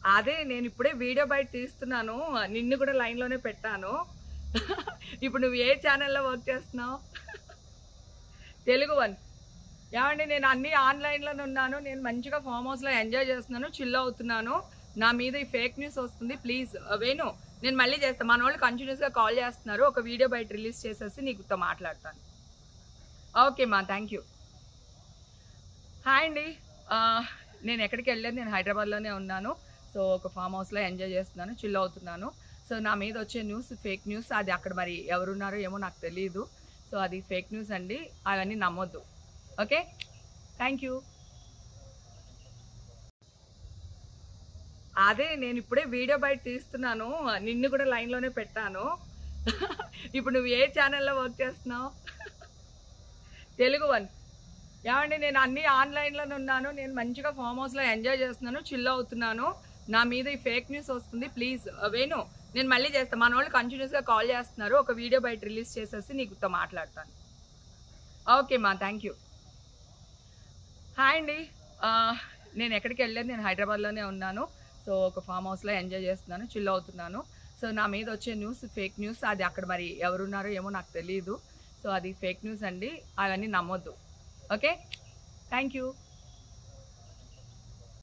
అదే నేను ఇప్పుడే వీడియో బయట తీస్తున్నాను. నిన్ను కూడా లైన్‌లోనే పెట్టాను. ఇప్పుడు నువ్వు ఏ ఛానెల్‌లో వర్క్ చేస్తున్నావు? తెలుగు వన్. ఏవండి నేను అన్నీ ఆన్‌లైన్‌లోనే ఉన్నాను. నేను మంచిగా ఫార్మ్ హౌస్‌లో ఎంజాయ్ చేస్తున్నాను. చిల్ అవుతున్నాను. నా మీద ఈ ఫేక్ న్యూస్ వస్తుంది. ప్లీజ్ వేణు నేను మళ్ళీ చేస్తా. మనోళ్ళు కంటిన్యూస్‌గా కాల్ చేస్తున్నారు. ఒక వీడియో బయట రిలీజ్ చేసేసి నీకుతో మాట్లాడతాను. ఓకే మా థ్యాంక్ యూ. హాయ్ అండి. నేను ఎక్కడికి వెళ్ళలేదు. నేను హైదరాబాద్‌లోనే ఉన్నాను. సో ఒక ఫార్మ్ హౌస్‌లో ఎంజాయ్ చేస్తున్నాను. చిల్ అవుతున్నాను. సో నా మీద వచ్చే న్యూస్ ఫేక్ న్యూస్. అది అక్కడ మరి ఎవరున్నారో ఏమో నాకు తెలీదు. సో అది ఫేక్ న్యూస్ అండి. అవన్నీ నమ్మొద్దు. Okay thank you. అదే నేను ఇప్పుడే వీడియో బయట తీస్తున్నాను. నిన్ను కూడా లైన్‌లోనే పెట్టాను. ఇప్పుడు నువ్వు ఏ ఛానెల్‌లో వర్క్ చేస్తున్నావు? తెలుగు వన్. ఏవండి నేను అన్నీ ఆన్‌లైన్‌లోనే ఉన్నాను. నేను మంచిగా ఫార్మ్ హౌస్‌లో ఎంజాయ్ చేస్తున్నాను. చిల్ అవుతున్నాను. నా మీద ఈ ఫేక్ న్యూస్ వస్తుంది. ప్లీజ్ వేణు నేను మళ్ళీ చేస్తా. మనోళ్ళు కంటిన్యూస్‌గా కాల్ చేస్తున్నారు. ఒక వీడియో బయట రిలీజ్ చేసేసి నీకుతో మాట్లాడతాను. ఓకే మా థ్యాంక్ యూ. హాయ్ అండి. నేను ఎక్కడికి వెళ్ళలేదు. నేను హైదరాబాద్‌లోనే ఉన్నాను. సో ఒక ఫార్మ్ హౌస్‌లో ఎంజాయ్ చేస్తున్నాను. చిల్ అవుతున్నాను. సో నా మీద వచ్చే న్యూస్ ఫేక్ న్యూస్. అది అక్కడ మరి ఎవరున్నారో ఏమో నాకు తెలీదు. సో అది ఫేక్ న్యూస్ అండి. అవన్నీ నమ్మొద్దు. Okay thank you.